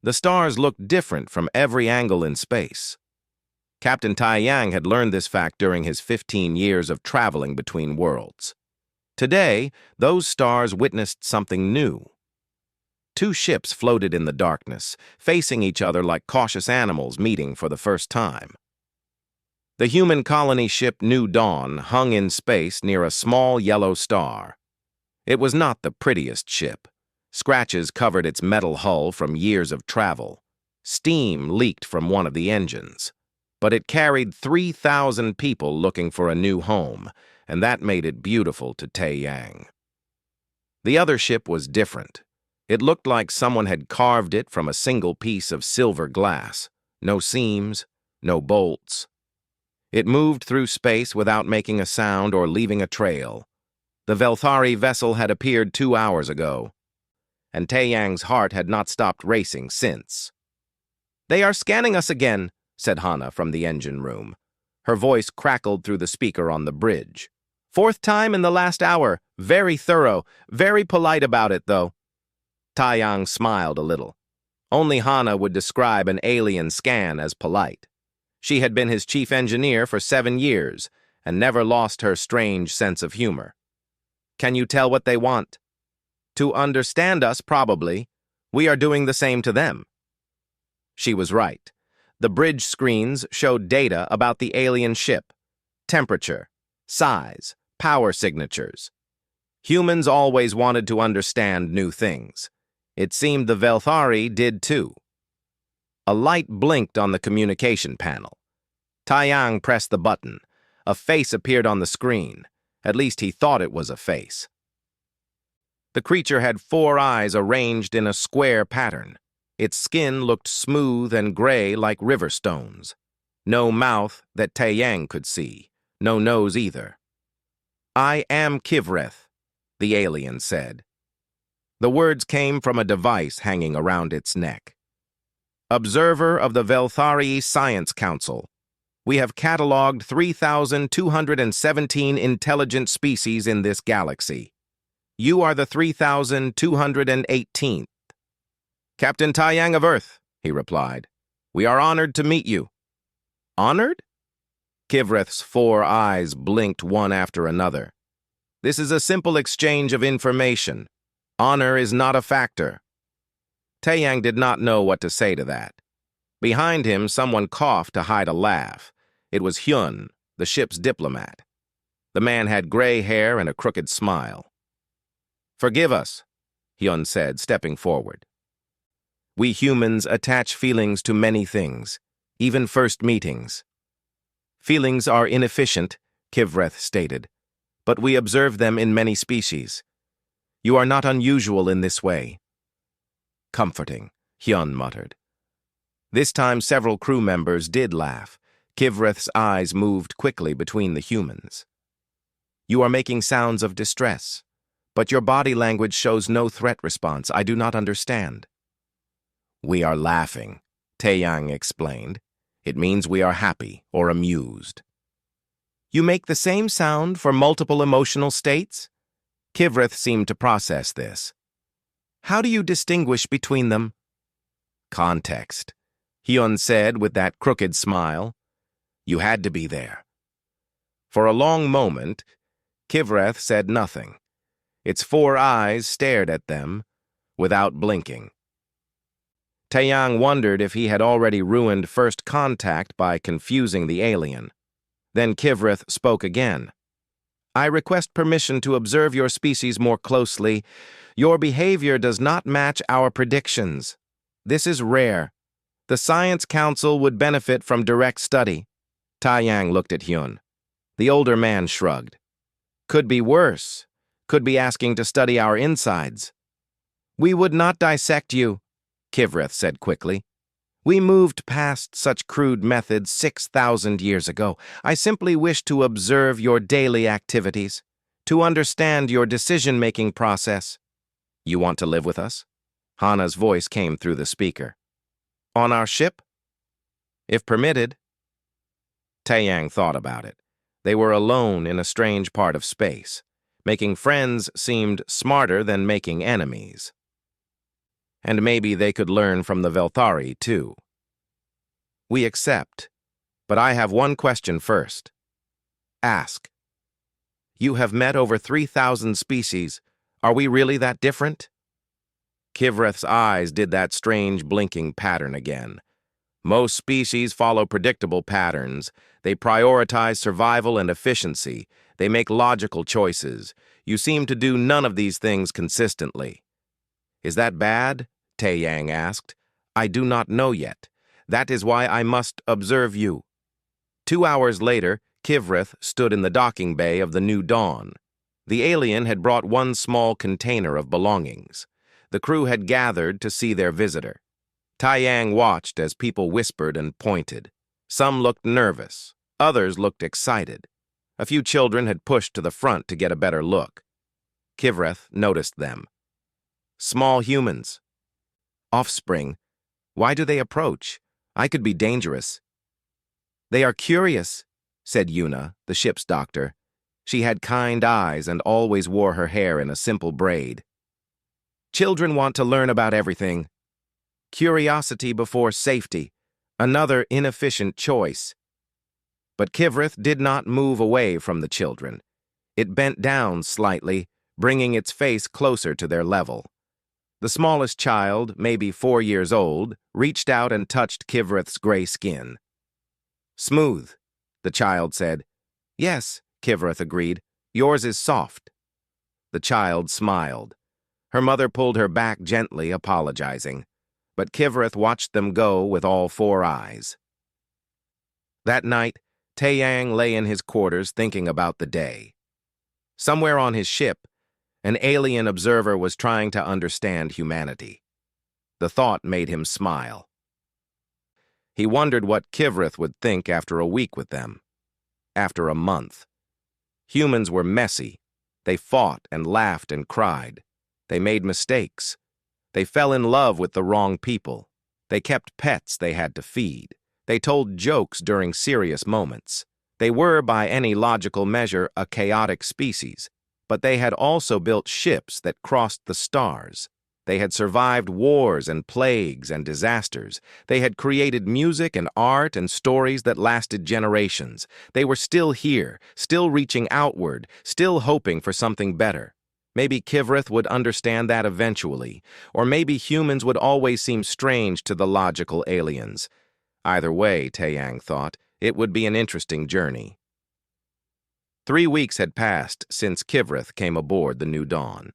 The stars looked different from every angle in space. Captain Tai Yang had learned this fact during his 15 years of traveling between worlds. Today, those stars witnessed something new. Two ships floated in the darkness, facing each other like cautious animals meeting for the first time. The human colony ship New Dawn hung in space near a small yellow star. It was not the prettiest ship. Scratches covered its metal hull from years of travel. Steam leaked from one of the engines. But it carried 3,000 people looking for a new home, and that made it beautiful to Tai Yang. The other ship was different. It looked like someone had carved it from a single piece of silver glass. No seams, no bolts. It moved through space without making a sound or leaving a trail. The Velthari vessel had appeared 2 hours ago, and Tai Yang's heart had not stopped racing since. "They are scanning us again," said Hana from the engine room. Her voice crackled through the speaker on the bridge. "4th time in the last hour. Very thorough. Very polite about it, though." Tai Yang smiled a little. Only Hana would describe an alien scan as polite. She had been his chief engineer for 7 years and never lost her strange sense of humor. "Can you tell what they want?" "To understand us, probably. We are doing the same to them." She was right. The bridge screens showed data about the alien ship: temperature, size, power signatures. Humans always wanted to understand new things. It seemed the Velthari did too. A light blinked on the communication panel. Tai Yang pressed the button. A face appeared on the screen. At least he thought it was a face. The creature had 4 eyes arranged in a square pattern. Its skin looked smooth and gray like river stones. No mouth that Tai Yang could see. No nose either. "I am Kivreth," the alien said. The words came from a device hanging around its neck. "Observer of the Velthari Science Council. We have cataloged 3,217 intelligent species in this galaxy. You are the 3,218th. "Captain Tai Yang of Earth," he replied. "We are honored to meet you." "Honored?" Kivreth's 4 eyes blinked one after another. "This is a simple exchange of information. Honor is not a factor." Tai Yang did not know what to say to that. Behind him, someone coughed to hide a laugh. It was Hyun, the ship's diplomat. The man had gray hair and a crooked smile. "Forgive us," Hyun said, stepping forward. "We humans attach feelings to many things, even first meetings." "Feelings are inefficient," Kivreth stated, "but we observe them in many species. You are not unusual in this way." "Comforting," Hyun muttered. This time several crew members did laugh. Kivreth's eyes moved quickly between the humans. "You are making sounds of distress, but your body language shows no threat response. I do not understand." "We are laughing," Tai Yang explained. "It means we are happy or amused." "You make the same sound for multiple emotional states?" Kivreth seemed to process this. "How do you distinguish between them?" "Context," Hyun said with that crooked smile. "You had to be there." For a long moment, Kivreth said nothing. Its 4 eyes stared at them without blinking. Tai Yang wondered if he had already ruined first contact by confusing the alien. Then Kivreth spoke again. "I request permission to observe your species more closely. Your behavior does not match our predictions. This is rare. The Science Council would benefit from direct study." Tai Yang looked at Hyun. The older man shrugged. "Could be worse. Could be asking to study our insides." "We would not dissect you," Kivreth said quickly. "We moved past such crude methods 6,000 years ago. I simply wish to observe your daily activities, to understand your decision-making process." "You want to live with us?" Hana's voice came through the speaker. "On our ship?" "If permitted." Tai Yang thought about it. They were alone in a strange part of space. Making friends seemed smarter than making enemies. And maybe they could learn from the Velthari, too. We accept, but I have one question first. Ask. You have met over 3,000 species. Are we really that different? Kivreth's eyes did that strange blinking pattern again. Most species follow predictable patterns. They prioritize survival and efficiency. They make logical choices. You seem to do none of these things consistently. Is that bad? Tae-Yang asked. I do not know yet. That is why I must observe you. 2 hours later, Kivreth stood in the docking bay of the New Dawn. The alien had brought one small container of belongings. The crew had gathered to see their visitor. Tae-Yang watched as people whispered and pointed. Some looked nervous. Others looked excited. A few children had pushed to the front to get a better look. Kivreth noticed them. Small humans. Offspring. Why do they approach? I could be dangerous. They are curious, said Yuna, the ship's doctor. She had kind eyes and always wore her hair in a simple braid. Children want to learn about everything. Curiosity before safety, another inefficient choice. But Kivreth did not move away from the children. It bent down slightly, bringing its face closer to their level. The smallest child, maybe 4 years old, reached out and touched Kivreth's gray skin. Smooth, the child said. Yes, Kivreth agreed. Yours is soft. The child smiled. Her mother pulled her back gently, apologizing. But Kivreth watched them go with all 4 eyes. That night, Tae-Yang lay in his quarters thinking about the day. Somewhere on his ship, an alien observer was trying to understand humanity. The thought made him smile. He wondered what Kivreth would think after a week with them, after a month. Humans were messy. They fought and laughed and cried. They made mistakes. They fell in love with the wrong people. They kept pets they had to feed. They told jokes during serious moments. They were, by any logical measure, a chaotic species, but they had also built ships that crossed the stars. They had survived wars and plagues and disasters. They had created music and art and stories that lasted generations. They were still here, still reaching outward, still hoping for something better. Maybe Kivreth would understand that eventually, or maybe humans would always seem strange to the logical aliens. Either way, Tae-Yang thought, it would be an interesting journey. 3 weeks had passed since Kivreth came aboard the New Dawn.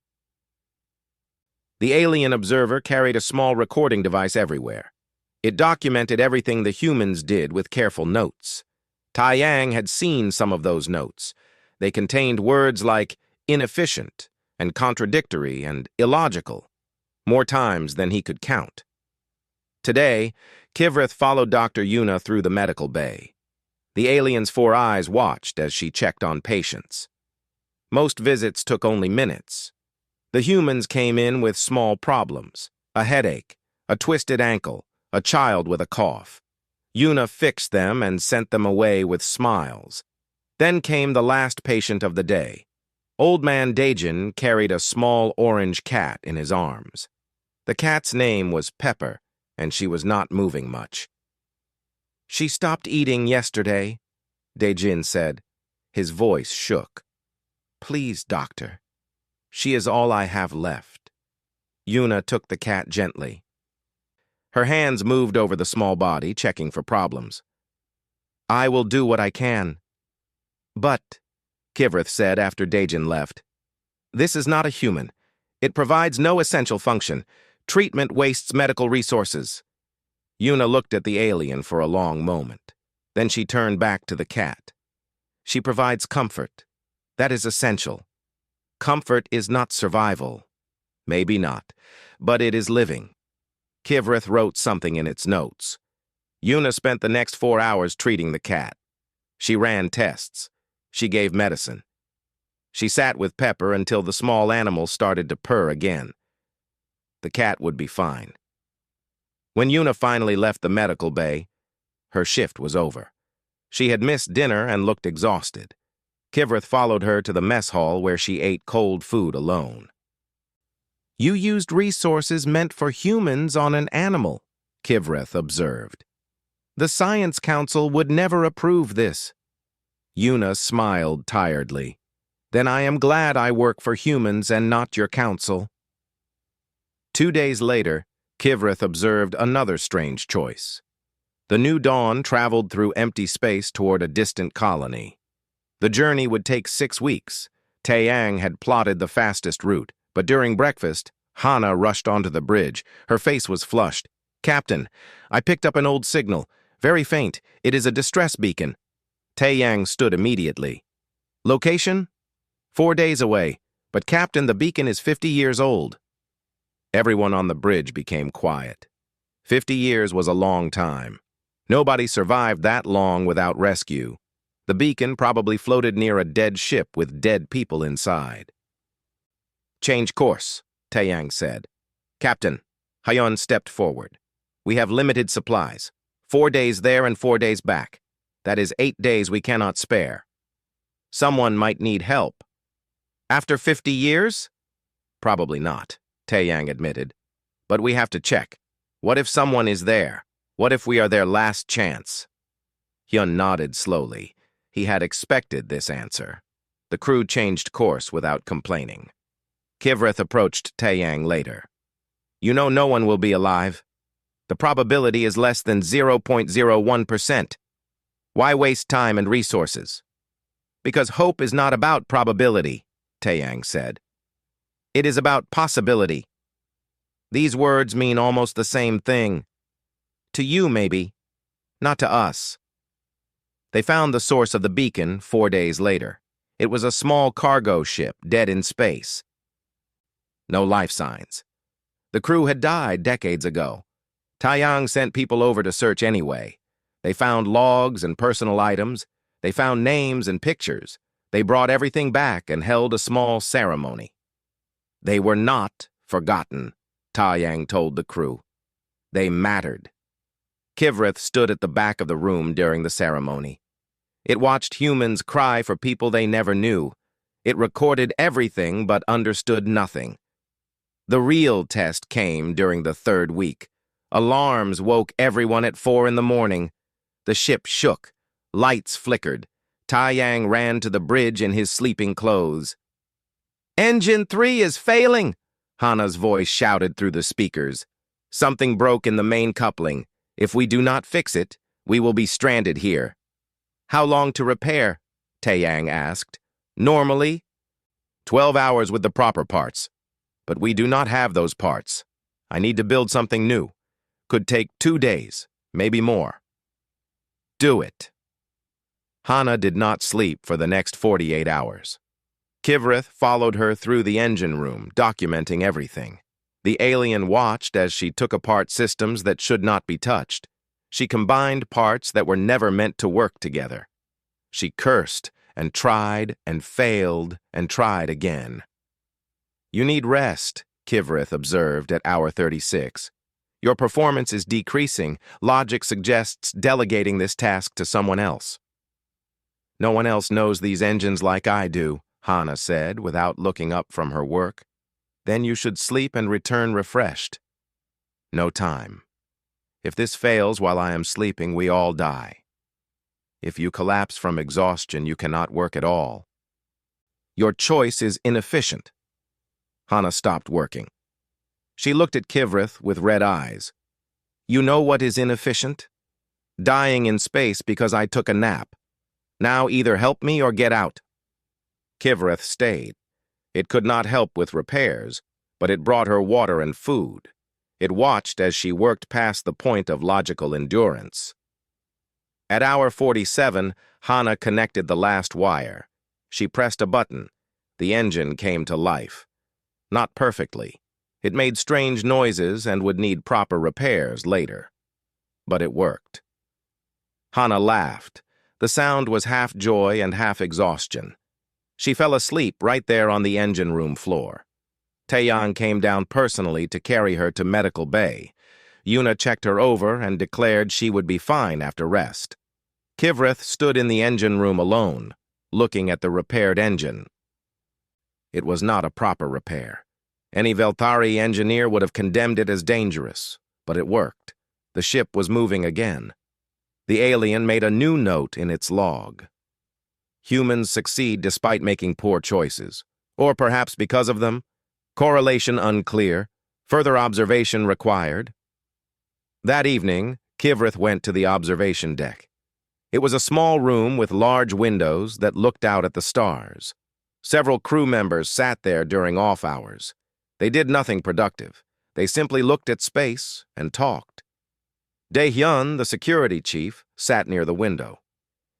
The alien observer carried a small recording device everywhere. It documented everything the humans did with careful notes. Tae-Yang had seen some of those notes. They contained words like inefficient and contradictory and illogical, more times than he could count. Today, Kivreth followed Dr. Yuna through the medical bay. The alien's 4 eyes watched as she checked on patients. Most visits took only minutes. The humans came in with small problems, a headache, a twisted ankle, a child with a cough. Yuna fixed them and sent them away with smiles. Then came the last patient of the day. Old man Daejin carried a small orange cat in his arms. The cat's name was Pepper, and she was not moving much. She stopped eating yesterday, Daejin said. His voice shook. Please, doctor. She is all I have left. Yuna took the cat gently. Her hands moved over the small body, checking for problems. I will do what I can. But, Kivreth said after Daejin left, this is not a human. It provides no essential function. Treatment wastes medical resources. Yuna looked at the alien for a long moment. Then she turned back to the cat. She provides comfort. That is essential. Comfort is not survival. Maybe not, but it is living. Kivreth wrote something in its notes. Yuna spent the next 4 hours treating the cat. She ran tests. She gave medicine. She sat with Pepper until the small animal started to purr again. The cat would be fine. When Yuna finally left the medical bay, her shift was over. She had missed dinner and looked exhausted. Kivreth followed her to the mess hall where she ate cold food alone. You used resources meant for humans on an animal, Kivreth observed. The Science Council would never approve this. Yuna smiled tiredly. Then I am glad I work for humans and not your council. 2 days later, Kivreth observed another strange choice. The new dawn traveled through empty space toward a distant colony. The journey would take 6 weeks. Taeyang had plotted the fastest route, but during breakfast, Hana rushed onto the bridge. Her face was flushed. "Captain, I picked up an old signal. Very faint. It is a distress beacon." Taeyang stood immediately. "Location? 4 days away. But Captain, the beacon is 50 years old." Everyone on the bridge became quiet. 50 years was a long time. Nobody survived that long without rescue. The beacon probably floated near a dead ship with dead people inside. "Change course," Taeyang said. "Captain," Hyun stepped forward. "We have limited supplies. 4 days there and 4 days back. That is 8 days we cannot spare. Someone might need help." "After 50 years? Probably not," Taeyang admitted. "But we have to check. What if someone is there? What if we are their last chance?" Hyun nodded slowly. He had expected this answer. The crew changed course without complaining. Kivreth approached Taeyang later. "You know no one will be alive. The probability is less than 0.01%. Why waste time and resources?" "Because hope is not about probability," Taeyang said. "It is about possibility. These words mean almost the same thing. To you, maybe. Not to us." They found the source of the beacon 4 days later. It was a small cargo ship dead in space. No life signs. The crew had died decades ago. Taeyang sent people over to search anyway. They found logs and personal items. They found names and pictures. They brought everything back and held a small ceremony. They were not forgotten, Taeyang told the crew. They mattered. Kivreth stood at the back of the room during the ceremony. It watched humans cry for people they never knew. It recorded everything but understood nothing. The real test came during the 3rd week. Alarms woke everyone at 4 in the morning. The ship shook. Lights flickered. Taeyang ran to the bridge in his sleeping clothes. "Engine 3 is failing," Hana's voice shouted through the speakers. "Something broke in the main coupling. If we do not fix it, we will be stranded here." "How long to repair?" Taeyang asked. "Normally, 12 hours with the proper parts. But we do not have those parts. I need to build something new. Could take 2 days, maybe more." "Do it." Hana did not sleep for the next 48 hours. Kivreth followed her through the engine room, documenting everything. The alien watched as she took apart systems that should not be touched. She combined parts that were never meant to work together. She cursed and tried and failed and tried again. "You need rest," Kivreth observed at hour 36. "Your performance is decreasing. Logic suggests delegating this task to someone else." "No one else knows these engines like I do," Hana said, without looking up from her work. "Then you should sleep and return refreshed." "No time. If this fails while I am sleeping, we all die. If you collapse from exhaustion, you cannot work at all. Your choice is inefficient." Hana stopped working. She looked at Kivreth with red eyes. "You know what is inefficient? Dying in space because I took a nap. Now either help me or get out." Kivreth stayed. It could not help with repairs, but it brought her water and food. It watched as she worked past the point of logical endurance. At hour 47, Hana connected the last wire. She pressed a button. The engine came to life. Not perfectly. It made strange noises and would need proper repairs later. But it worked. Hana laughed. The sound was half joy and half exhaustion. She fell asleep right there on the engine room floor. Taeyang came down personally to carry her to medical bay. Yuna checked her over and declared she would be fine after rest. Kivreth stood in the engine room alone, looking at the repaired engine. It was not a proper repair. Any Velthari engineer would have condemned it as dangerous, but it worked. The ship was moving again. The alien made a new note in its log. Humans succeed despite making poor choices, or perhaps because of them. Correlation unclear, further observation required. That evening, Kivrith went to the observation deck. It was a small room with large windows that looked out at the stars. Several crew members sat there during off hours. They did nothing productive. They simply looked at space and talked. Dae-hyun, the security chief, sat near the window.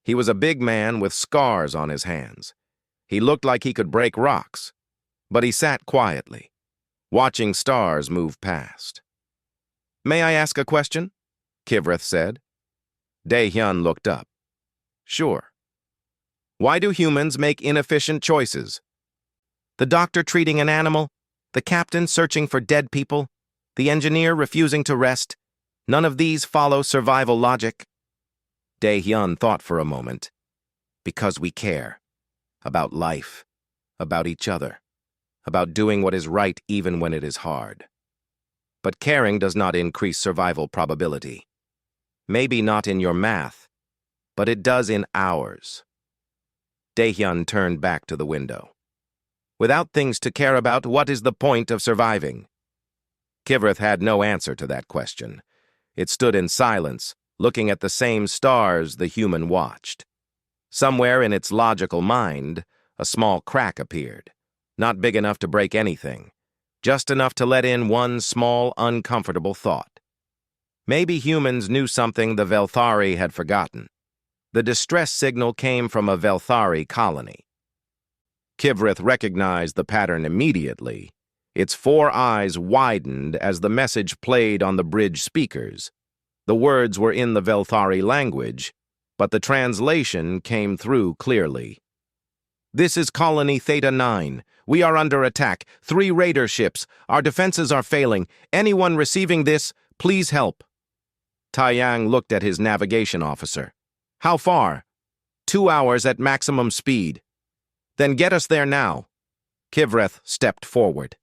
He was a big man with scars on his hands. He looked like he could break rocks, but he sat quietly, watching stars move past. "May I ask a question?" Kivrith said. Dae-hyun looked up. "Sure." "Why do humans make inefficient choices? The doctor treating an animal, the captain searching for dead people, the engineer refusing to rest. None of these follow survival logic." Dae-hyun thought for a moment. "Because we care. About life. About each other. About doing what is right even when it is hard. But caring does not increase survival probability. Maybe not in your math, but it does in ours." Dae-hyun turned back to the window. "Without things to care about, what is the point of surviving?" Kivrith had no answer to that question. It stood in silence, looking at the same stars the human watched. Somewhere in its logical mind, a small crack appeared. Not big enough to break anything, just enough to let in one small, uncomfortable thought. Maybe humans knew something the Velthari had forgotten. The distress signal came from a Velthari colony. Kivrith recognized the pattern immediately. Its 4 eyes widened as the message played on the bridge speakers. The words were in the Velthari language, but the translation came through clearly. "This is Colony Theta 9. We are under attack. 3 raider ships. Our defenses are failing. Anyone receiving this, please help." Taeyang looked at his navigation officer. "How far?" 2 hours at maximum speed." "Then get us there now." Kivrith stepped forward.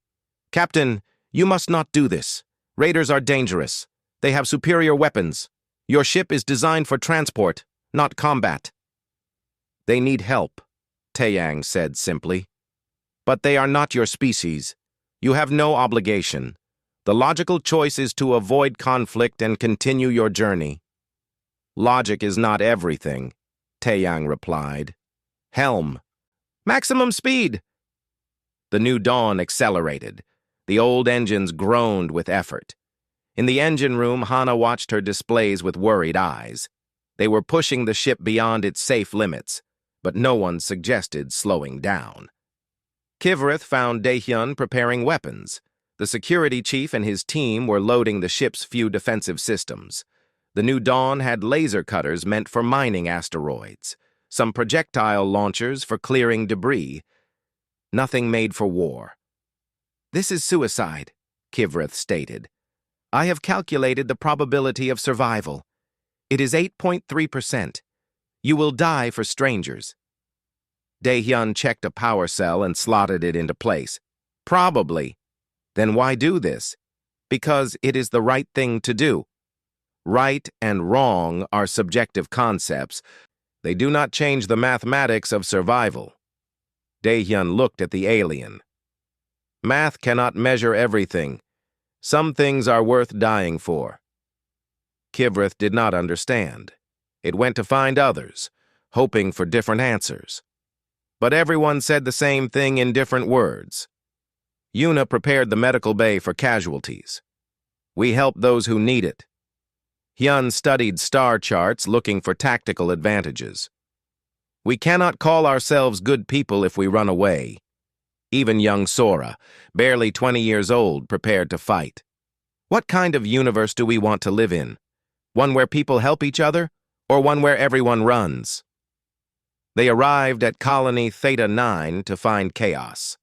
"Captain, you must not do this. Raiders are dangerous. They have superior weapons. Your ship is designed for transport, not combat." "They need help," Taeyang said simply. "But they are not your species. You have no obligation. The logical choice is to avoid conflict and continue your journey." "Logic is not everything," Taeyang replied. "Helm." "Maximum speed!" The new dawn accelerated. The old engines groaned with effort. In the engine room, Hana watched her displays with worried eyes. They were pushing the ship beyond its safe limits, but no one suggested slowing down. Kivrith found Dae-hyun preparing weapons. The security chief and his team were loading the ship's few defensive systems. The new dawn had laser cutters meant for mining asteroids, some projectile launchers for clearing debris. Nothing made for war. "This is suicide," Kivrith stated. "I have calculated the probability of survival. It is 8.3%. You will die for strangers." Dae-hyun checked a power cell and slotted it into place. "Probably. Then why do this?" "Because it is the right thing to do." Right and wrong are subjective concepts. They do not change the mathematics of survival. Dae-hyun looked at the alien. "Math cannot measure everything. Some things are worth dying for." Kivrith did not understand. It went to find others, hoping for different answers. But everyone said the same thing in different words. Yuna prepared the medical bay for casualties. "We help those who need it." Hyun studied star charts looking for tactical advantages. "We cannot call ourselves good people if we run away." Even young Sora, barely 20 years old, prepared to fight. "What kind of universe do we want to live in? One where people help each other, or one where everyone runs?" They arrived at Colony Theta 9 to find chaos.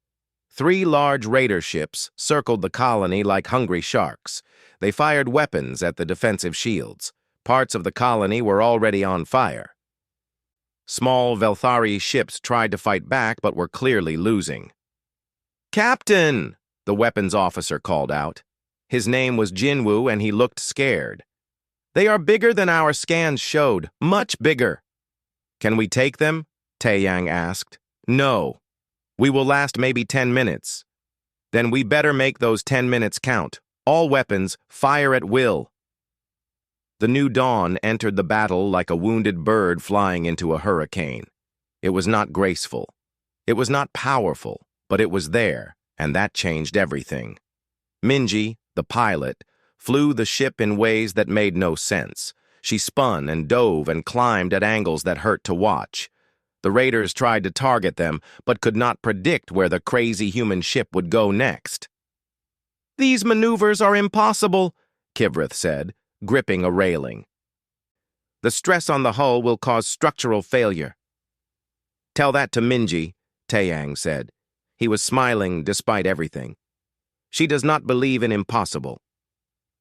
3 large raider ships circled the colony like hungry sharks. They fired weapons at the defensive shields. Parts of the colony were already on fire. Small Velthari ships tried to fight back but were clearly losing. "Captain!" the weapons officer called out. His name was Jinwoo, and he looked scared. They are bigger than our scans showed, much bigger. Can we take them? Taeyang asked. No. We will last maybe 10 minutes. Then we better make those 10 minutes count. All weapons, fire at will. The new dawn entered the battle like a wounded bird flying into a hurricane. It was not graceful. It was not powerful, but it was there, and that changed everything. Minji, the pilot, flew the ship in ways that made no sense. She spun and dove and climbed at angles that hurt to watch. The raiders tried to target them, but could not predict where the crazy human ship would go next. These maneuvers are impossible, Kivrith said, gripping a railing. The stress on the hull will cause structural failure. Tell that to Minji, Taeyang said. He was smiling despite everything. She does not believe in impossible.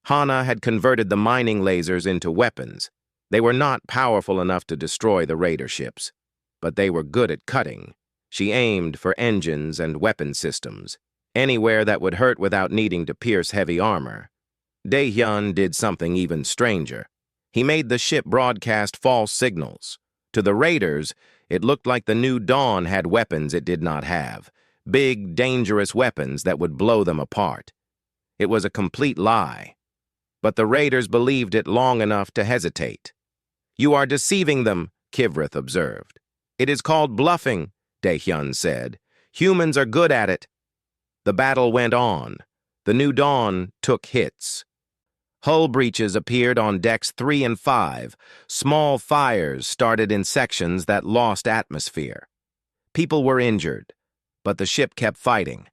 Hana had converted the mining lasers into weapons. They were not powerful enough to destroy the raider ships, but they were good at cutting. She aimed for engines and weapon systems, anywhere that would hurt without needing to pierce heavy armor. Daehyun did something even stranger. He made the ship broadcast false signals. To the raiders, it looked like the new dawn had weapons it did not have, big, dangerous weapons that would blow them apart. It was a complete lie. But the raiders believed it long enough to hesitate. You are deceiving them, Kivrith observed. It is called bluffing, Daehyun said. Humans are good at it. The battle went on. The new dawn took hits. Hull breaches appeared on decks 3 and 5. Small fires started in sections that lost atmosphere. People were injured, but the ship kept fighting.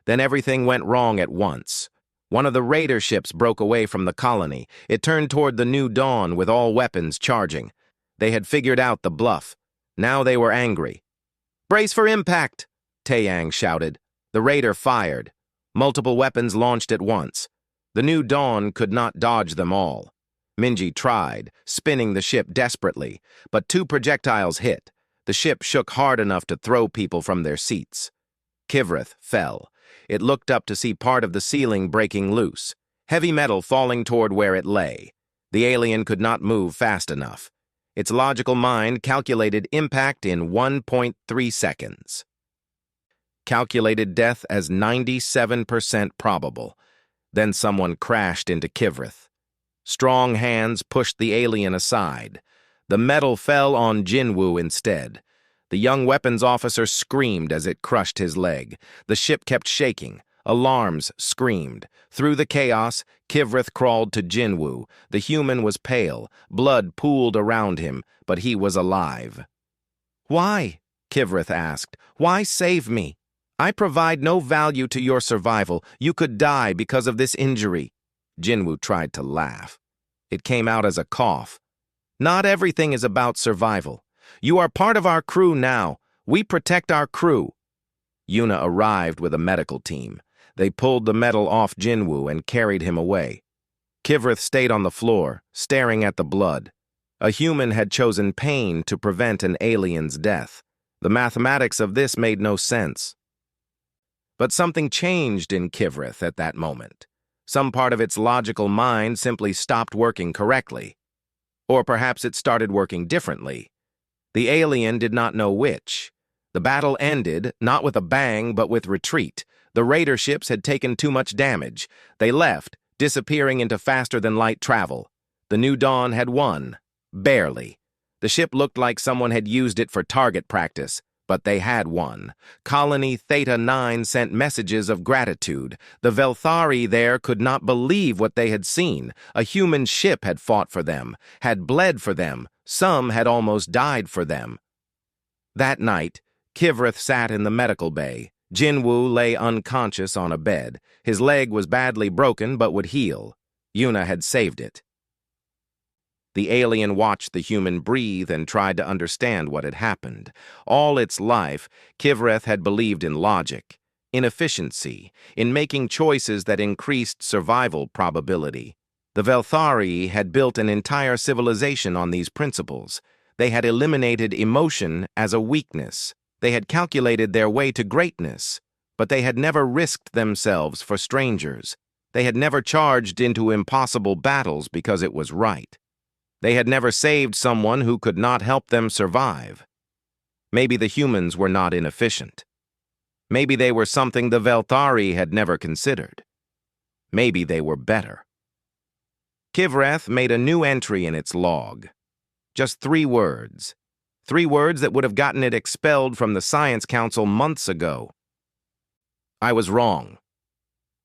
Then everything went wrong at once. One of the raider ships broke away from the colony. It turned toward the new dawn with all weapons charging. They had figured out the bluff. Now they were angry. Brace for impact, Taeyang shouted. The raider fired. Multiple weapons launched at once. The new dawn could not dodge them all. Minji tried, spinning the ship desperately, but 2 projectiles hit. The ship shook hard enough to throw people from their seats. Kivrith fell. It looked up to see part of the ceiling breaking loose, heavy metal falling toward where it lay. The alien could not move fast enough. Its logical mind calculated impact in 1.3 seconds. Calculated death as 97% probable. Then someone crashed into Kivrith. Strong hands pushed the alien aside. The metal fell on Jinwoo instead. The young weapons officer screamed as it crushed his leg. The ship kept shaking. Alarms screamed. Through the chaos, Kivrith crawled to Jinwoo. The human was pale. Blood pooled around him, but he was alive. Why? Kivrith asked. Why save me? I provide no value to your survival. You could die because of this injury. Jinwoo tried to laugh. It came out as a cough. Not everything is about survival. You are part of our crew now. We protect our crew. Yuna arrived with a medical team. They pulled the metal off Jinwoo and carried him away. Kivrith stayed on the floor, staring at the blood. A human had chosen pain to prevent an alien's death. The mathematics of this made no sense. But something changed in Kivrith at that moment. Some part of its logical mind simply stopped working correctly. Or perhaps it started working differently. The alien did not know which. The battle ended, not with a bang, but with retreat. The raider ships had taken too much damage. They left, disappearing into faster-than-light travel. The new dawn had won. Barely. The ship looked like someone had used it for target practice, but they had won. Colony Theta 9 sent messages of gratitude. The Velthari there could not believe what they had seen. A human ship had fought for them, had bled for them. Some had almost died for them. That night, Kivrith sat in the medical bay. Jinwoo lay unconscious on a bed. His leg was badly broken but would heal. Yuna had saved it. The alien watched the human breathe and tried to understand what had happened. All its life, Kivrith had believed in logic, in efficiency, in making choices that increased survival probability. The Velthari had built an entire civilization on these principles. They had eliminated emotion as a weakness. They had calculated their way to greatness. but they had never risked themselves for strangers. They had never charged into impossible battles because it was right. They had never saved someone who could not help them survive. Maybe the humans were not inefficient. Maybe they were something the Velthari had never considered. Maybe they were better. Kivreth made a new entry in its log. Just 3 words. 3 words that would have gotten it expelled from the Science Council months ago. I was wrong.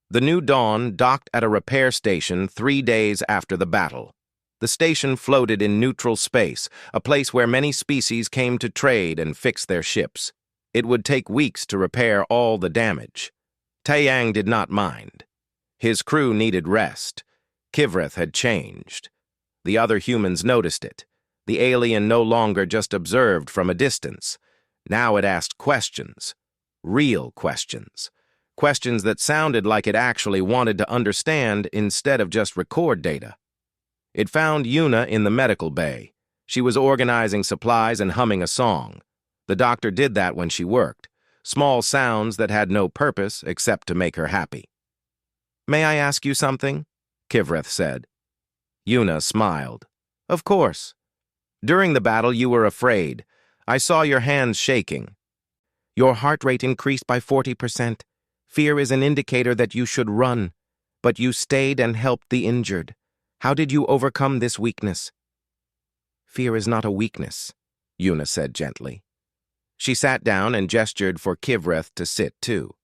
The New Dawn docked at a repair station 3 days after the battle. The station floated in neutral space, a place where many species came to trade and fix their ships. It would take weeks to repair all the damage. Taeyang did not mind. His crew needed rest. Kivreth had changed. The other humans noticed it. The alien no longer just observed from a distance. Now it asked questions. Real questions. Questions that sounded like it actually wanted to understand instead of just record data. It found Yuna in the medical bay. She was organizing supplies and humming a song. The doctor did that when she worked. Small sounds that had no purpose except to make her happy. "May I ask you something?" Kivreth said. Yuna smiled. "Of course. During the battle you were afraid. I saw your hands shaking. Your heart rate increased by 40%. Fear is an indicator that you should run, but you stayed and helped the injured. How did you overcome this weakness?" "Fear is not a weakness," Yuna said gently. She sat down and gestured for Kivreth to sit too.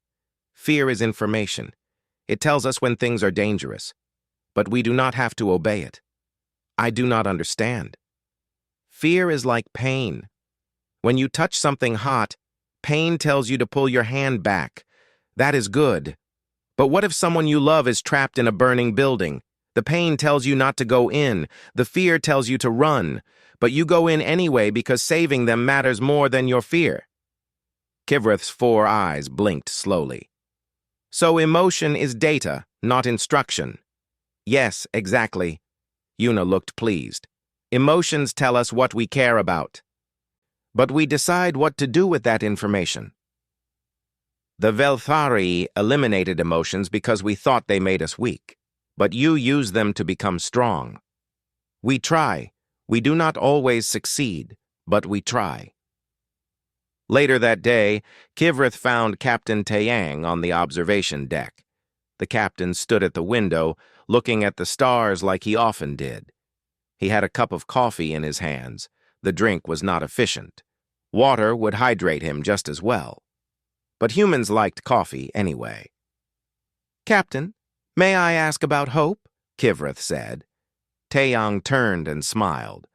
"Fear is information. It tells us when things are dangerous, but we do not have to obey it. I do not understand. Fear is like pain. When you touch something hot, pain tells you to pull your hand back. That is good. But what if someone you love is trapped in a burning building? The pain tells you not to go in. The fear tells you to run. But you go in anyway because saving them matters more than your fear." Kivreth's 4 eyes blinked slowly. "So emotion is data, not instruction." "Yes, exactly." Yuna looked pleased. "Emotions tell us what we care about. But we decide what to do with that information. The Velthari eliminated emotions because we thought they made us weak. But you use them to become strong. We try. We do not always succeed, but we try." Later that day, Kivreth found Captain Taeyang on the observation deck. The captain stood at the window, looking at the stars like he often did. He had a cup of coffee in his hands. The drink was not efficient. Water would hydrate him just as well. But humans liked coffee anyway. "Captain, may I ask about hope?" Kivreth said. Taeyang turned and smiled.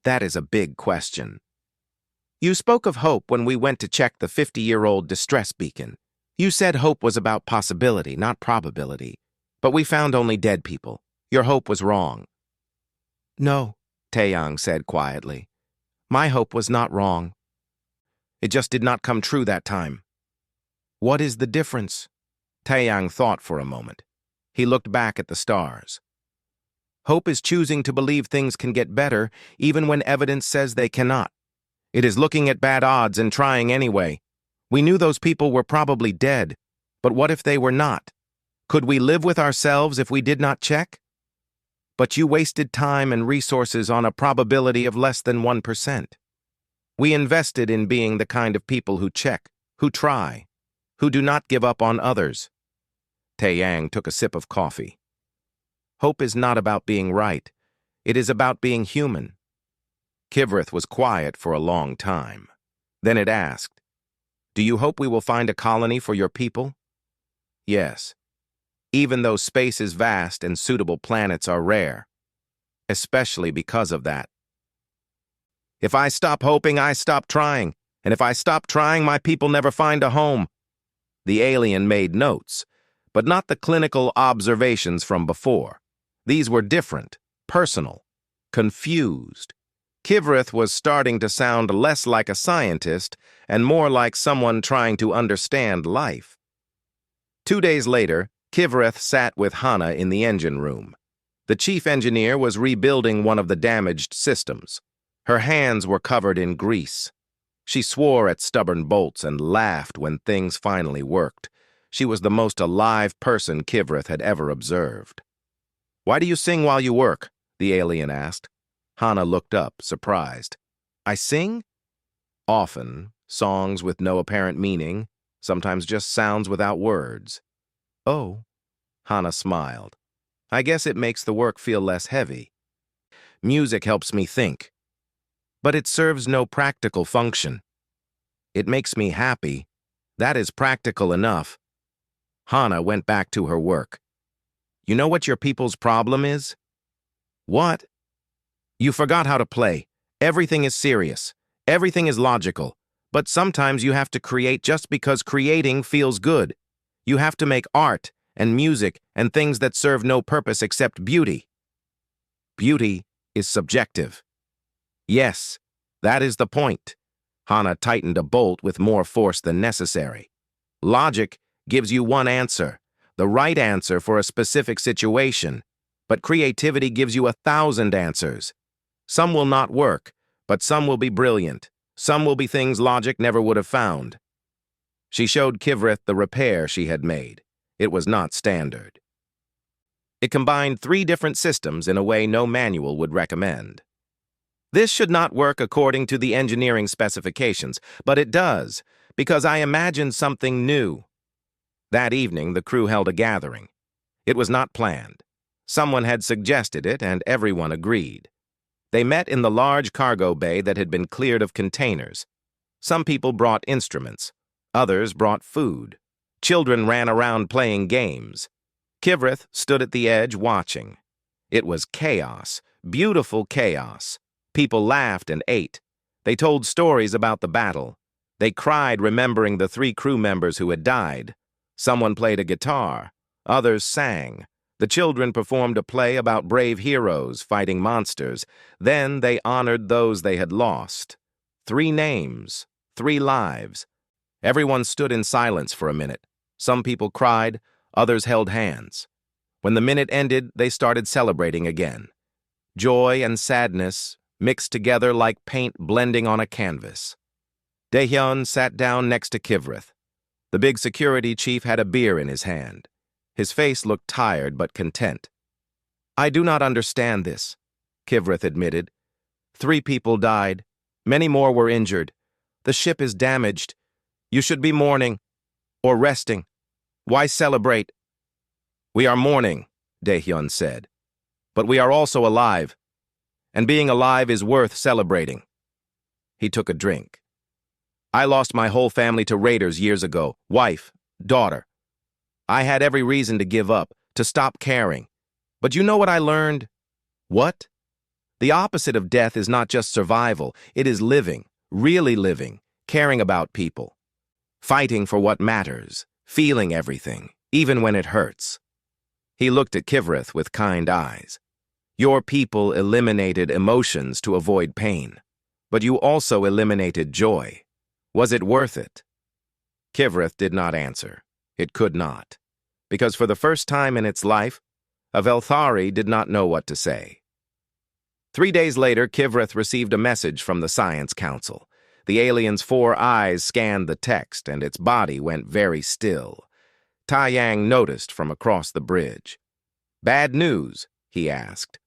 "That is a big question. You spoke of hope when we went to check the 50-year-old distress beacon. You said hope was about possibility, not probability. But we found only dead people. Your hope was wrong." "No," Taeyang said quietly. "My hope was not wrong. It just did not come true that time." "What is the difference?" Taeyang thought for a moment. He looked back at the stars. "Hope is choosing to believe things can get better even when evidence says they cannot. It is looking at bad odds and trying anyway. We knew those people were probably dead, but what if they were not? Could we live with ourselves if we did not check? But you wasted time and resources on a probability of less than 1%. We invested in being the kind of people who check, who try, who do not give up on others." Taeyang took a sip of coffee. "Hope is not about being right. It is about being human." Kivreth was quiet for a long time. Then it asked, "Do you hope we will find a colony for your people?" "Yes. Even though space is vast and suitable planets are rare. Especially because of that. If I stop hoping, I stop trying. And if I stop trying, my people never find a home." The alien made notes, but not the clinical observations from before. These were different, personal, confused. Kivreth was starting to sound less like a scientist and more like someone trying to understand life. 2 days later, Kivreth sat with Hana in the engine room. The chief engineer was rebuilding one of the damaged systems. Her hands were covered in grease. She swore at stubborn bolts and laughed when things finally worked. She was the most alive person Kivrith had ever observed. "Why do you sing while you work?" the alien asked. Hana looked up, surprised. "I sing?" "Often, songs with no apparent meaning, sometimes just sounds without words." "Oh," Hana smiled. "I guess it makes the work feel less heavy. Music helps me think, but it serves no practical function. It makes me happy. That is practical enough." Hana went back to her work. "You know what your people's problem is?" "What?" "You forgot how to play. Everything is serious. Everything is logical. But sometimes you have to create just because creating feels good. You have to make art and music and things that serve no purpose except beauty. Beauty is subjective." "Yes, that is the point." Hana tightened a bolt with more force than necessary. "Logic gives you one answer, the right answer for a specific situation, but creativity gives you 1,000 answers. Some will not work, but some will be brilliant. Some will be things logic never would have found." She showed Kivrith the repair she had made. It was not standard. It combined 3 different systems in a way no manual would recommend. This should not work according to the engineering specifications, but it does, because I imagined something new. That evening, the crew held a gathering. It was not planned. Someone had suggested it, and everyone agreed. They met in the large cargo bay that had been cleared of containers. Some people brought instruments. Others brought food. Children ran around playing games. Kivrith stood at the edge watching. It was chaos, beautiful chaos. People laughed and ate. They told stories about the battle. They cried remembering the 3 crew members who had died. Someone played a guitar. Others sang. The children performed a play about brave heroes fighting monsters. Then they honored those they had lost. 3 names, 3 lives. Everyone stood in silence for a minute. Some people cried, others held hands. When the minute ended, they started celebrating again. Joy and sadness mixed together like paint blending on a canvas. Daehyun sat down next to Kivrith. The big security chief had a beer in his hand. His face looked tired but content. "I do not understand this," Kivrith admitted. 3 people died. Many more were injured. The ship is damaged. You should be mourning or resting. Why celebrate?" "We are mourning," Daehyun said. "But we are also alive. And being alive is worth celebrating." He took a drink. "I lost my whole family to raiders years ago, wife, daughter. I had every reason to give up, to stop caring. But you know what I learned?" "What?" "The opposite of death is not just survival. It is living, really living, caring about people. Fighting for what matters, feeling everything, even when it hurts." He looked at Kivrith with kind eyes. "Your people eliminated emotions to avoid pain, but you also eliminated joy. Was it worth it?" Kivrith did not answer. It could not, because for the first time in its life, a Velthari did not know what to say. 3 days later, Kivrith received a message from the Science Council. The alien's 4 eyes scanned the text, and its body went very still. Taiyang noticed from across the bridge. "Bad news?" he asked.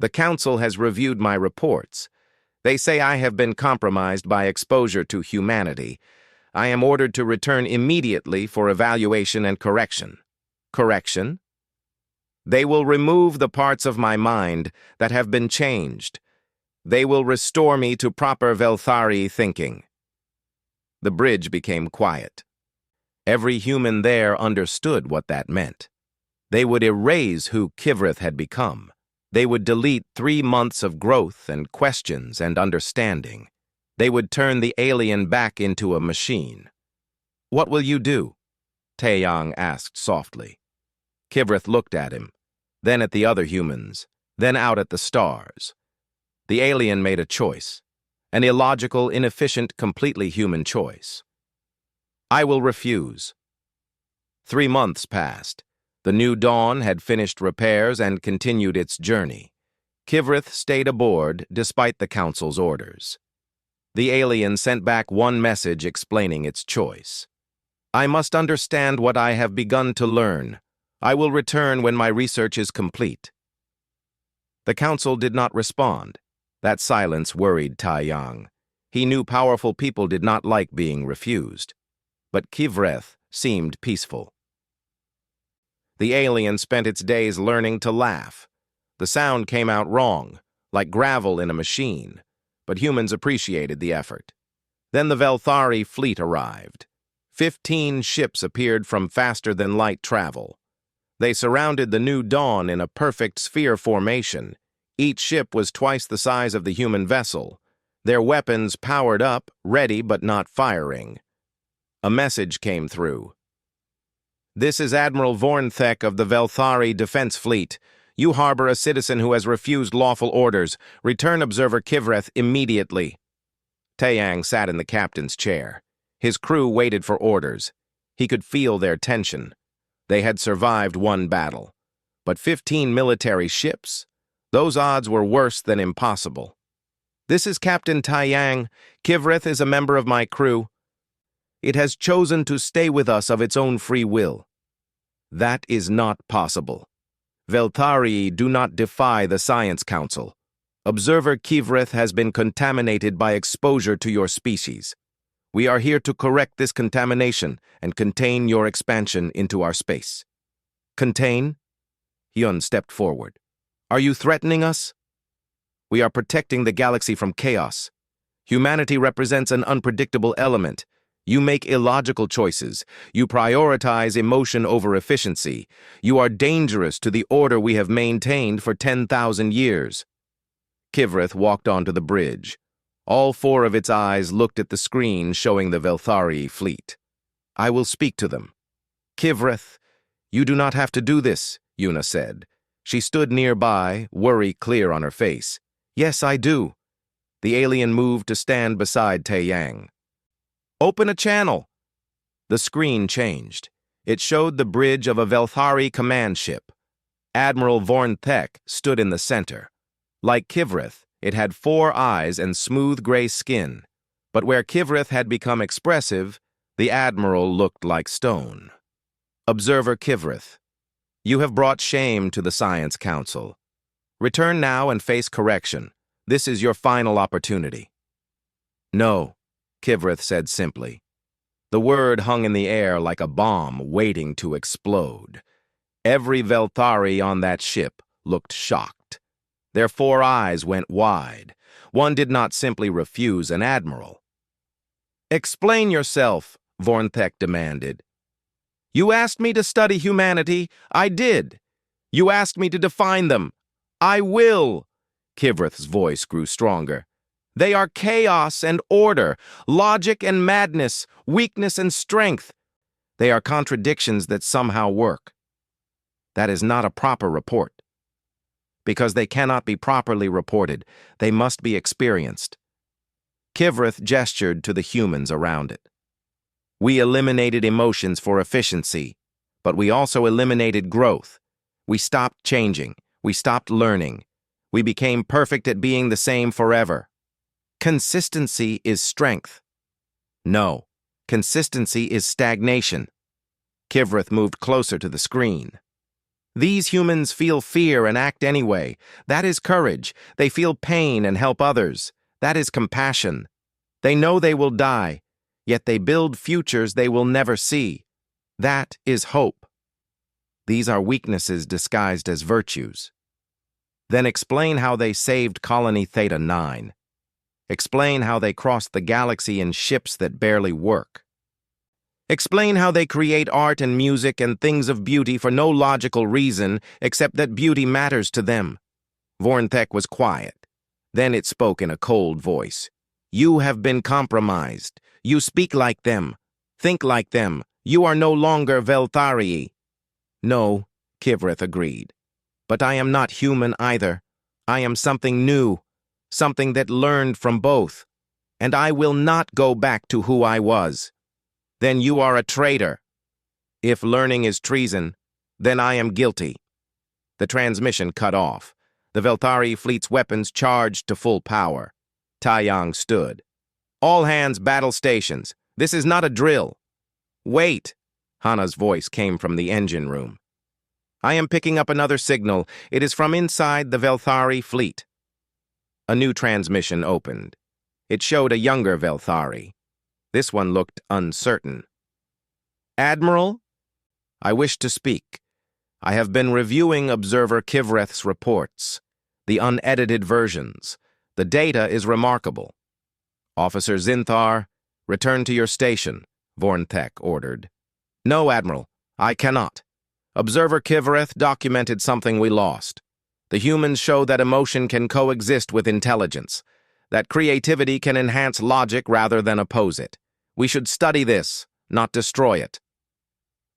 "The council has reviewed my reports. They say I have been compromised by exposure to humanity. I am ordered to return immediately for evaluation and correction." "Correction?" "They will remove the parts of my mind that have been changed. They will restore me to proper Velthari thinking." The bridge became quiet. Every human there understood what that meant. They would erase who Kivrith had become. They would delete 3 months of growth and questions and understanding. They would turn the alien back into a machine. "What will you do?" Taeyang asked softly. Kivrith looked at him, then at the other humans, then out at the stars. The alien made a choice, an illogical, inefficient, completely human choice. "I will refuse." 3 months passed. The New Dawn had finished repairs and continued its journey. Kivrith stayed aboard despite the council's orders. The alien sent back one message explaining its choice. I must understand what I have begun to learn. I will return when my research is complete. The council did not respond. That silence worried Taiyang. He knew powerful people did not like being refused. But Kivreth seemed peaceful. The alien spent its days learning to laugh. The sound came out wrong, like gravel in a machine, but humans appreciated the effort. Then the Velthari fleet arrived. 15 ships appeared from faster-than-light travel. They surrounded the new dawn in a perfect sphere formation. Each ship was twice the size of the human vessel. Their weapons powered up, ready but not firing. A message came through. This is Admiral Vornthek of the Velthari Defense Fleet. You harbor a citizen who has refused lawful orders. Return Observer Kivreth immediately. Taiyang sat in the captain's chair. His crew waited for orders. He could feel their tension. They had survived one battle. But 15 military ships? Those odds were worse than impossible. This is Captain Taiyang. Kivreth is a member of my crew. It has chosen to stay with us of its own free will. That is not possible. Velthari do not defy the Science Council. Observer Kivreth has been contaminated by exposure to your species. We are here to correct this contamination and contain your expansion into our space. Contain? Hyun stepped forward. Are you threatening us? We are protecting the galaxy from chaos. Humanity represents an unpredictable element. You make illogical choices. You prioritize emotion over efficiency. You are dangerous to the order we have maintained for 10,000 years. Kivreth walked onto the bridge. All 4 of its eyes looked at the screen showing the Velthari fleet. I will speak to them. Kivreth, you do not have to do this, Yuna said. She stood nearby, worry clear on her face. Yes, I do. The alien moved to stand beside Taiyang. Open a channel. The screen changed. It showed the bridge of a Velthari command ship. Admiral Vornthek stood in the center. Like Kivreth, it had 4 eyes and smooth gray skin. But where Kivreth had become expressive, the Admiral looked like stone. Observer Kivreth, you have brought shame to the Science Council. Return now and face correction. This is your final opportunity. No, Kivreth said simply. The word hung in the air like a bomb waiting to explode. Every Velthari on that ship looked shocked. Their 4 eyes went wide. One did not simply refuse an admiral. Explain yourself, Vornthek demanded. You asked me to study humanity. I did. You asked me to define them. I will. Kivreth's voice grew stronger. They are chaos and order, logic and madness, weakness and strength. They are contradictions that somehow work. That is not a proper report. Because they cannot be properly reported, they must be experienced. Kivreth gestured to the humans around it. We eliminated emotions for efficiency, but we also eliminated growth. We stopped changing. We stopped learning. We became perfect at being the same forever. Consistency is strength. No, consistency is stagnation. Kivreth moved closer to the screen. These humans feel fear and act anyway. That is courage. They feel pain and help others. That is compassion. They know they will die, yet they build futures they will never see. That is hope. These are weaknesses disguised as virtues. Then explain how they saved Colony Theta 9. Explain how they crossed the galaxy in ships that barely work. Explain how they create art and music and things of beauty for no logical reason except that beauty matters to them. Vornthek was quiet. Then it spoke in a cold voice. You have been compromised. You speak like them. Think like them. You are no longer Velthari. No, Kivreth agreed. But I am not human either. I am something new, something that learned from both. And I will not go back to who I was. Then you are a traitor. If learning is treason, then I am guilty. The transmission cut off. The Velthari fleet's weapons charged to full power. Taiyang stood. All hands battle stations. This is not a drill. Wait! Hana's voice came from the engine room. I am picking up another signal. It is from inside the Velthari fleet. A new transmission opened. It showed a younger Velthari. This one looked uncertain. Admiral? I wish to speak. I have been reviewing Observer Kivreth's reports, the unedited versions. The data is remarkable. Officer Zinthar, return to your station, Vornthek ordered. No, Admiral, I cannot. Observer Kivreth documented something we lost. The humans show that emotion can coexist with intelligence, that creativity can enhance logic rather than oppose it. We should study this, not destroy it.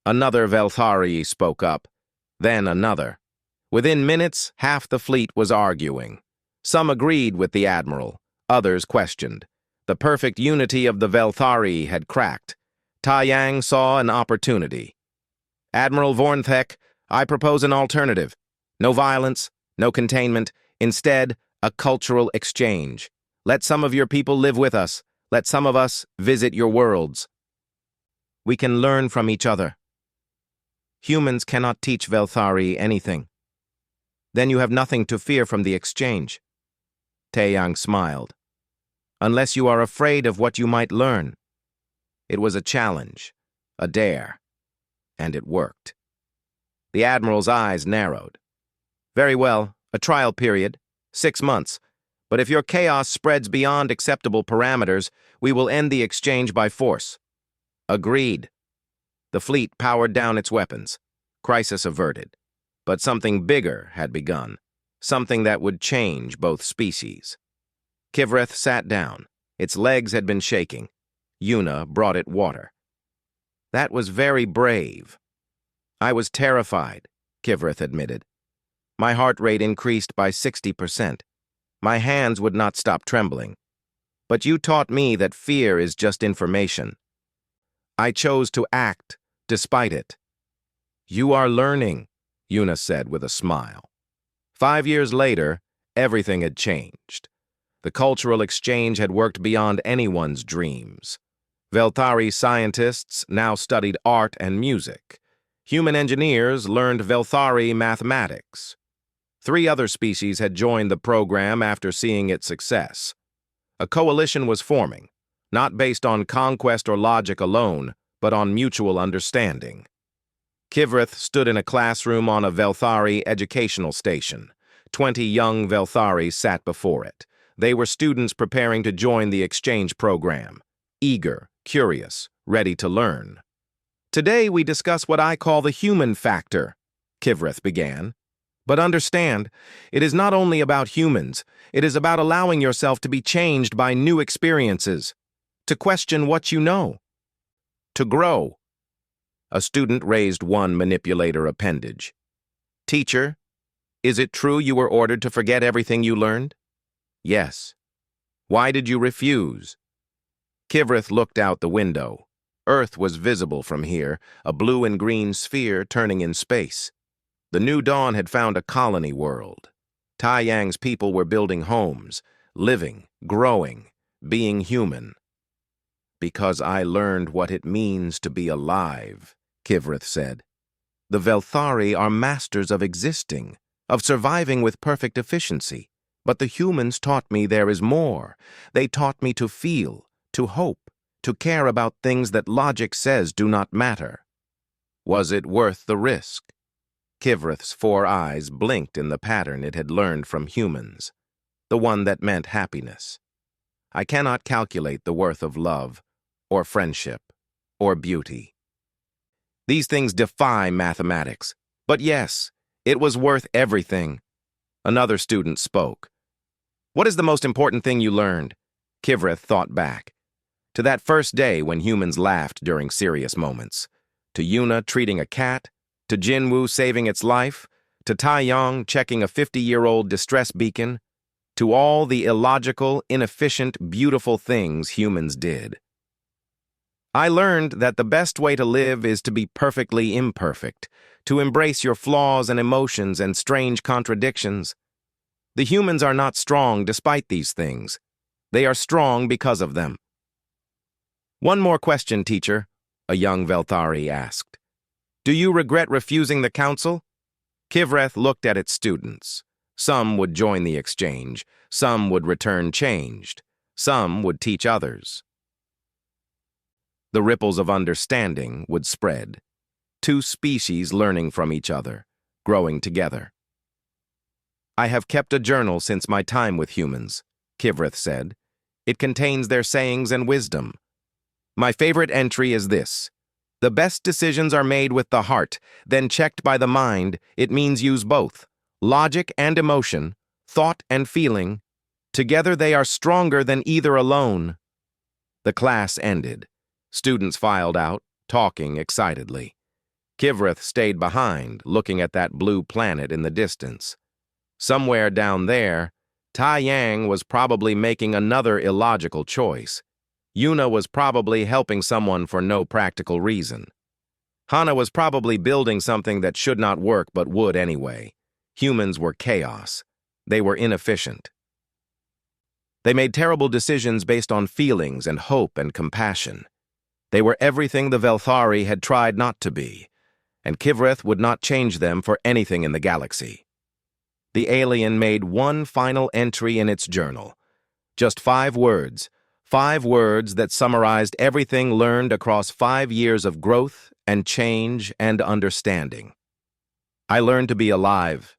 Another Velthari spoke up, then another. Within minutes, half the fleet was arguing. Some agreed with the Admiral, others questioned. The perfect unity of the Velthari had cracked. Taiyang saw an opportunity. Admiral Vornthek, I propose an alternative. No violence, no containment, instead, a cultural exchange. Let some of your people live with us. Let some of us visit your worlds. We can learn from each other. Humans cannot teach Velthari anything. Then you have nothing to fear from the exchange. Taeyang smiled. Unless you are afraid of what you might learn. It was a challenge, a dare, and it worked. The Admiral's eyes narrowed. Very well, a trial period, 6 months. But if your chaos spreads beyond acceptable parameters, we will end the exchange by force. Agreed. The fleet powered down its weapons. Crisis averted. But something bigger had begun. Something that would change both species. Kivreth sat down. Its legs had been shaking. Yuna brought it water. That was very brave. I was terrified, Kivreth admitted. My heart rate increased by 60%. My hands would not stop trembling. But you taught me that fear is just information. I chose to act despite it. You are learning, Yuna said with a smile. 5 years later, everything had changed. The cultural exchange had worked beyond anyone's dreams. Velthari scientists now studied art and music. Human engineers learned Velthari mathematics. 3 other species had joined the program after seeing its success. A coalition was forming, not based on conquest or logic alone, but on mutual understanding. Kivreth stood in a classroom on a Velthari educational station. 20 young Velthari sat before it. They were students preparing to join the exchange program, eager, curious, ready to learn. Today we discuss what I call the human factor, Kivreth began. But understand, it is not only about humans, it is about allowing yourself to be changed by new experiences, to question what you know, to grow. A student raised one manipulator appendage. Teacher, is it true you were ordered to forget everything you learned? Yes. Why did you refuse? Kivreth looked out the window. Earth was visible from here, a blue and green sphere turning in space. The new dawn had found a colony world. Taiyang's people were building homes, living, growing, being human. Because I learned what it means to be alive, Kivreth said. The Velthari are masters of existing, of surviving with perfect efficiency. But the humans taught me there is more. They taught me to feel, to hope, to care about things that logic says do not matter. Was it worth the risk? Kivreth's 4 eyes blinked in the pattern it had learned from humans, the one that meant happiness. I cannot calculate the worth of love, or friendship, or beauty. These things defy mathematics. But yes, it was worth everything. Another student spoke. What is the most important thing you learned? Kivreth thought back. To that first day when humans laughed during serious moments. To Yuna treating a cat. To Jinwoo saving its life. To Taiyang checking a 50-year-old distress beacon. To all the illogical, inefficient, beautiful things humans did. I learned that the best way to live is to be perfectly imperfect, to embrace your flaws and emotions and strange contradictions. The humans are not strong despite these things. They are strong because of them. One more question, teacher, a young Velthari asked. Do you regret refusing the council? Kivreth looked at its students. Some would join the exchange, some would return changed, some would teach others. The ripples of understanding would spread. Two species learning from each other, growing together. I have kept a journal since my time with humans, Kivreth said. It contains their sayings and wisdom. My favorite entry is this. The best decisions are made with the heart, then checked by the mind. It means use both, logic and emotion, thought and feeling. Together they are stronger than either alone. The class ended. Students filed out, talking excitedly. Kivreth stayed behind, looking at that blue planet in the distance. Somewhere down there, Tai Yang was probably making another illogical choice. Yuna was probably helping someone for no practical reason. Hana was probably building something that should not work but would anyway. Humans were chaos. They were inefficient. They made terrible decisions based on feelings and hope and compassion. They were everything the Velthari had tried not to be, and Kivreth would not change them for anything in the galaxy. The alien made one final entry in its journal. Just 5 words. 5 words that summarized everything learned across 5 years of growth and change and understanding. I learned to be alive